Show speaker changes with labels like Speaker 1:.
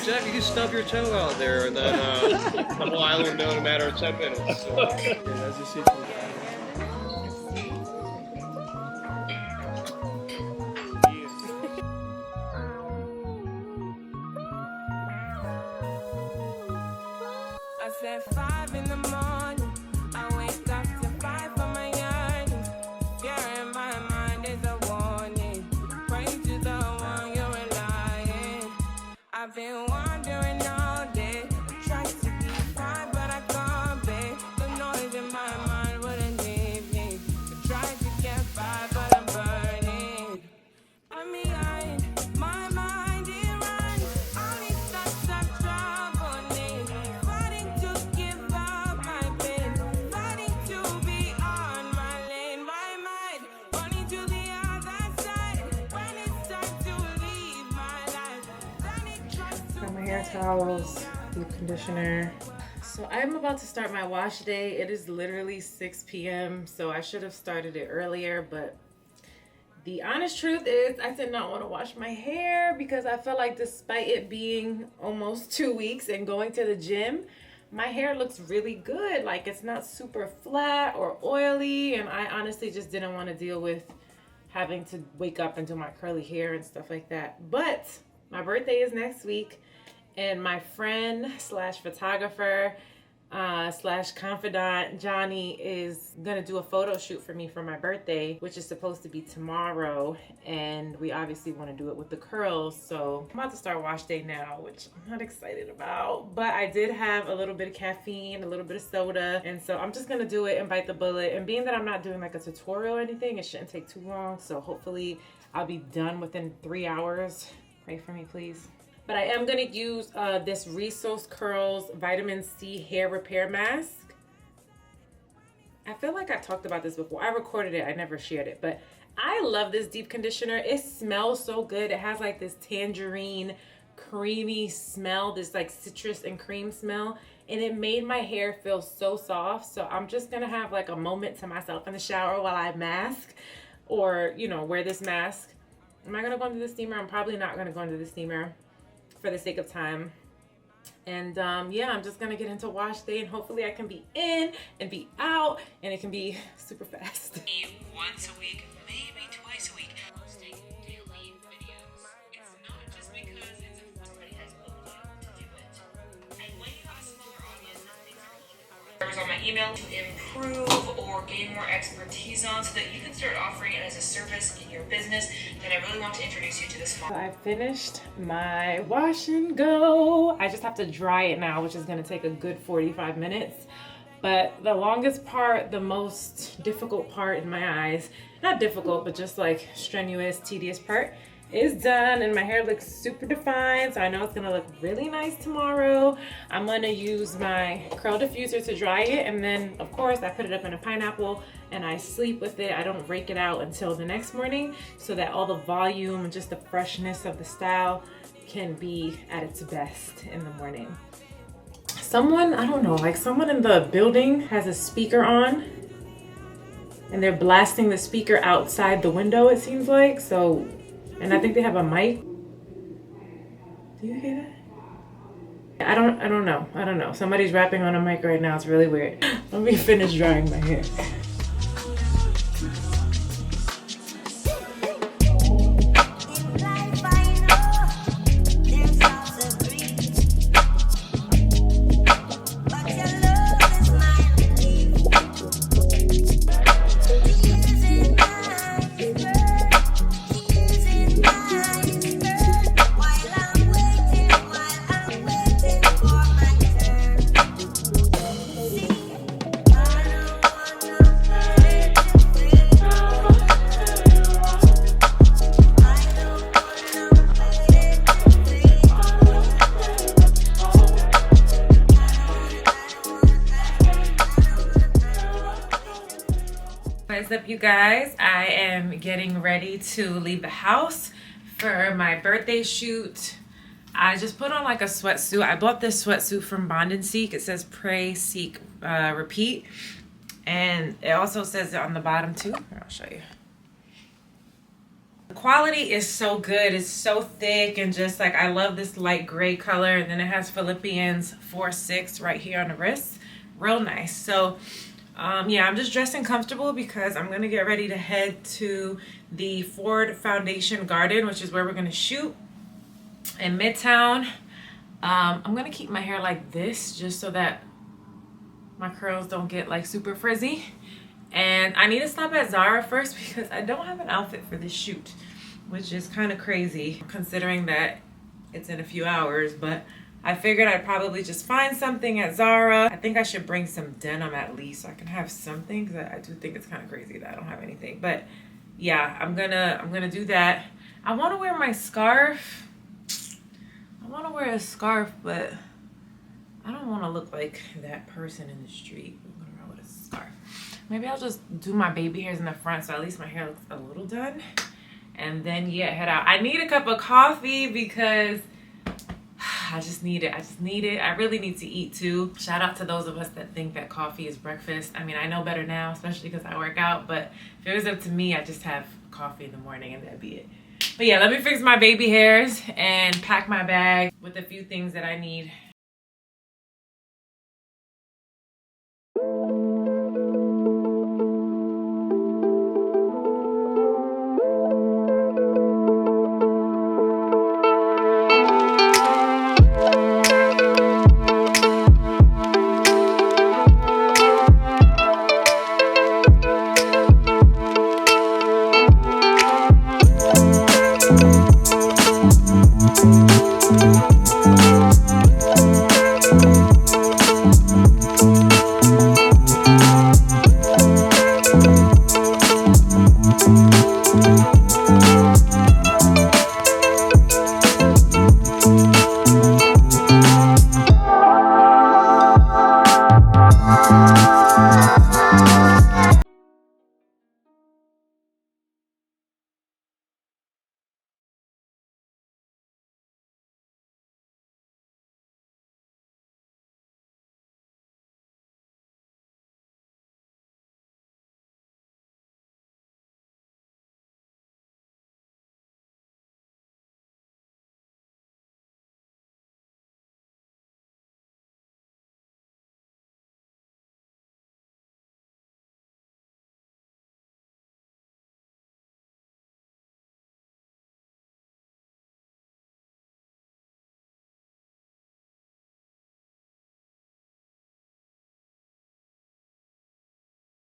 Speaker 1: Jeff, you can stub your toe out there, and then the whole island will know in a matter of 10 minutes. So. Yeah, as you see from the island.
Speaker 2: I said 5 in the morning. I wake up to 5 for my yearnings. Fear in my mind is a warning. Pray to the one you're relying. I've been wandering all day. Tried to be fine, but I can't be. The noise in my mind wouldn't leave me. I tried to get by, but I'm burning. I'm behind. My mind it runs. Only such a trouble need. Fighting to give up my pain. Fighting to be on my lane. My mind running to the other side. When it's time to leave my life, then it tries to.
Speaker 3: Got my hair towels, deep conditioner. So I'm about to start my wash day. It is literally 6 p.m. So I should have started it earlier, but the honest truth is I did not want to wash my hair because I felt like despite it being almost 2 weeks and going to the gym, my hair looks really good. Like it's not super flat or oily, and I honestly just didn't want to deal with having to wake up and do my curly hair and stuff like that. But my birthday is next week, and my friend slash photographer slash confidant Johnny is gonna do a photo shoot for me for my birthday, which is supposed to be tomorrow, and we obviously want to do it with the curls. So I'm about to start wash day now, which I'm not excited about, but I did have a little bit of caffeine, a little bit of soda, and so I'm just gonna do it and bite the bullet. And being that I'm not doing like a tutorial or anything, it shouldn't take too long, so hopefully I'll be done within 3 hours. Pray for me, please. But I am gonna use this Resource Curls Vitamin C Hair Repair Mask. I feel like I talked about this before. I recorded it, I never shared it, but I love this deep conditioner. It smells so good. It has like this tangerine, creamy smell, this like citrus and cream smell, and it made my hair feel so soft. So I'm just gonna have like a moment to myself in the shower while I mask, or you know, wear this mask. Am I gonna go into the steamer? I'm probably not gonna go into the steamer for the sake of time. And yeah, I'm just gonna get into wash day, and hopefully I can be in and be out, and it can be super fast.
Speaker 4: Once a week, maybe twice a week. Posting daily videos. It's not just because somebody has told you to do it. And when you have a smaller audience, things are a little bit more. On my email to improve or gain more expertise on, so that you can start offering it as a service in your business. Then I really want to introduce you to this.
Speaker 3: So I finished my wash and go. I just have to dry it now, which is gonna take a good 45 minutes. But the longest part, the most difficult part in my eyes, not difficult, but just like strenuous, tedious part, is done, and my hair looks super defined, so I know it's gonna look really nice tomorrow. I'm gonna use my curl diffuser to dry it, and then of course I put it up in a pineapple and I sleep with it. I don't rake it out until the next morning, so that all the volume and just the freshness of the style can be at its best in the morning. Someone, I don't know, like someone in the building has a speaker on, and they're blasting the speaker outside the window, it seems like. So, and I think they have a mic. Do you hear that? I don't know. Somebody's rapping on a mic right now. It's really weird. Let me finish drying my hair. What's up, you guys? I am getting ready to leave the house for my birthday shoot. I just put on like a sweatsuit. I bought this sweatsuit from Bond and Seek. It says pray, seek, repeat. And it also says it on the bottom too. I'll show you. The quality is so good. It's so thick and just like, I love this light gray color. And then it has Philippians 4:6 right here on the wrist. Real nice. So yeah, I'm just dressing comfortable because I'm gonna get ready to head to the Ford Foundation Garden, which is where we're gonna shoot in Midtown. I'm gonna keep my hair like this just so that my curls don't get like super frizzy. And I need to stop at Zara first because I don't have an outfit for this shoot, which is kind of crazy considering that it's in a few hours, but I figured I'd probably just find something at Zara. I think I should bring some denim at least so I can have something, because I do think it's kind of crazy that I don't have anything. But yeah, I'm gonna do that. I want to wear my scarf. I want to wear a scarf, but I don't want to look like that person in the street. I'm gonna run with a scarf. Maybe I'll just do my baby hairs in the front so at least my hair looks a little done. And then yeah, head out. I need a cup of coffee because I just need it. I really need to eat too. Shout out to those of us that think that coffee is breakfast. I mean, I know better now, especially because I work out, but if it was up to me, I just have coffee in the morning and that'd be it. But yeah, let me fix my baby hairs and pack my bag with a few things that I need.